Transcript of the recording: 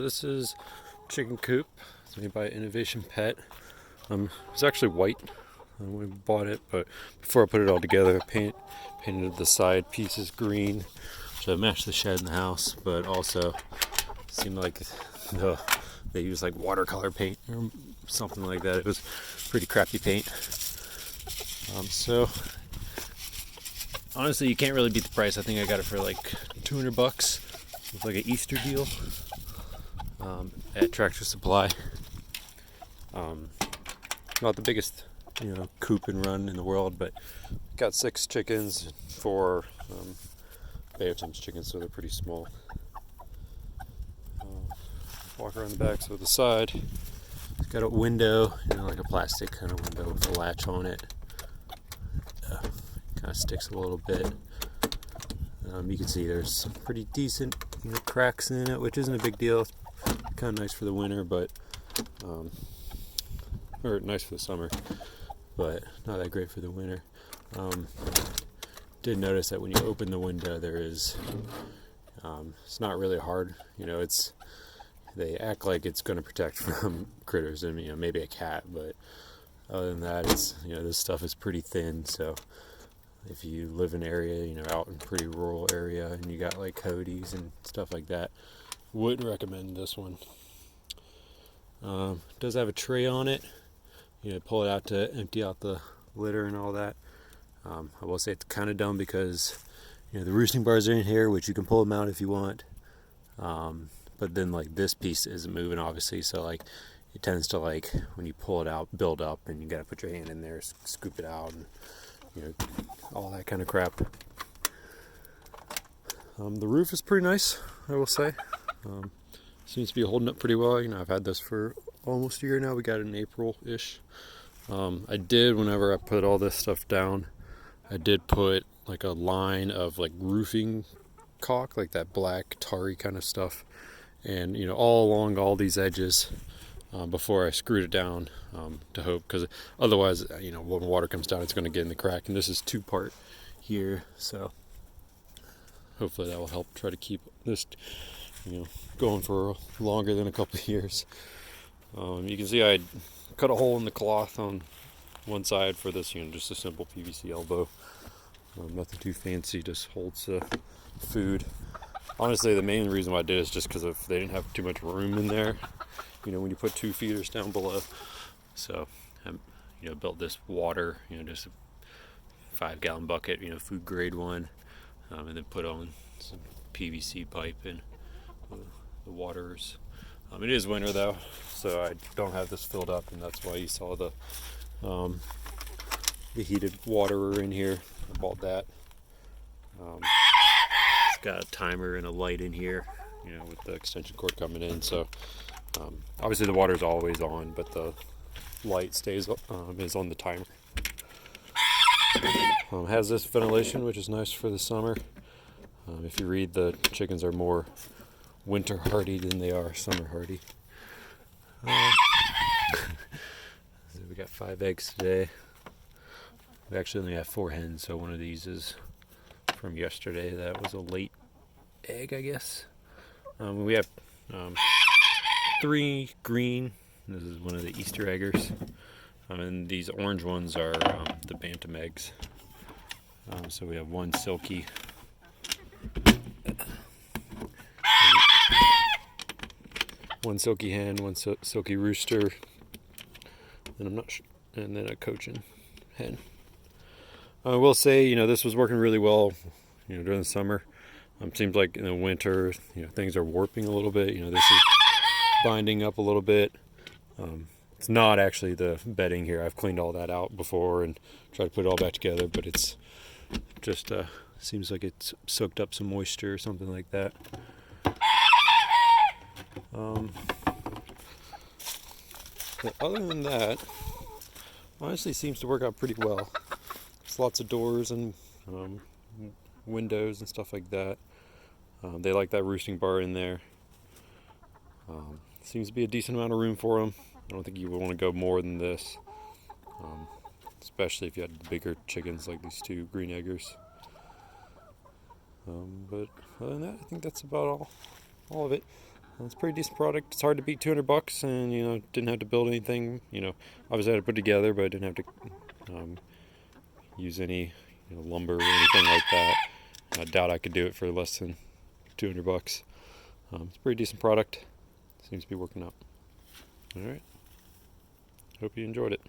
This is Chicken Coop. It's made by Innovation Pet. It's actually white when we bought it, but before I put it all together, I painted the side pieces green to match the shed in the house, but also seemed like they used like watercolor paint or something like that. It was pretty crappy paint. So honestly, you can't really beat the price. I think I got it for like $200 with like an Easter deal at Tractor Supply. Not the biggest, coop and run in the world, but got 6 chickens, 4 Bay Times chickens, so they're pretty small. Walk around the back, so the side, it's got a window, like a plastic kind of window with a latch on it. Kind of sticks a little bit. You can see there's some pretty decent cracks in it, which isn't a big deal. It's kind of nice for the winter, but or nice for the summer, but not that great for the winter. Did notice that when you open the window, there is it's not really hard. They act like it's going to protect from critters and maybe a cat, but other than that, it's this stuff is pretty thin. So if you live in an area out in a pretty rural area and you got like coyotes and stuff like that, wouldn't recommend this one. Does have a tray on it. Pull it out to empty out the litter and all that. I will say it's kind of dumb because the roosting bars are in here, which you can pull them out if you want. But then like this piece isn't moving, obviously, so like it tends to, like, when you pull it out, build up, and you gotta put your hand in there, scoop it out, and all that kind of crap. The roof is pretty nice, I will say. Seems to be holding up pretty well. I've had this for almost a year now. We got it in April-ish. I did, whenever I put all this stuff down, I did put like a line of like roofing caulk, like that black tarry kind of stuff, and all along all these edges before I screwed it down, to hope, because otherwise when water comes down, it's going to get in the crack. And this is 2-part here, so hopefully that will help try to keep this going for longer than a couple of years. You can see I cut a hole in the cloth on one side for this, just a simple PVC elbow. Nothing too fancy, just holds the food. Honestly, the main reason why I did is just because they didn't have too much room in there, when you put 2 feeders down below. So I built this water, just a 5-gallon bucket, food grade one, and then put on some PVC pipe and the waters. It is winter though, so I don't have this filled up, and that's why you saw the heated waterer in here. I bought that. It's got a timer and a light in here, with the extension cord coming in. So obviously the water is always on, but the light is on the timer. Has this ventilation, which is nice for the summer. If you read, the chickens are more winter hardy than they are summer hardy. So we got 5 eggs today. We actually only have 4 hens, so one of these is from yesterday. That was a late egg, I guess. We have 3 green. This is one of the Easter eggers. And these orange ones are the bantam eggs. So we have 1 silky. One silky hen, 1 silky rooster, and and then a cochin hen. I will say, this was working really well, during the summer. Seems like in the winter, things are warping a little bit. This is binding up a little bit. It's not actually the bedding here. I've cleaned all that out before and tried to put it all back together, but it's just seems like it's soaked up some moisture or something like that. But other than that, honestly seems to work out pretty well. There's lots of doors and windows and stuff like that. They like that roosting bar in there. Seems to be a decent amount of room for them. I don't think you would want to go more than this, especially if you had bigger chickens like these 2 green eggers. But other than that, I think that's about all of it. It's a pretty decent product. It's hard to beat $200, and didn't have to build anything. Obviously I had to put it together, but I didn't have to use any lumber or anything like that. I doubt I could do it for less than $200. It's a pretty decent product. Seems to be working out. All right. Hope you enjoyed it.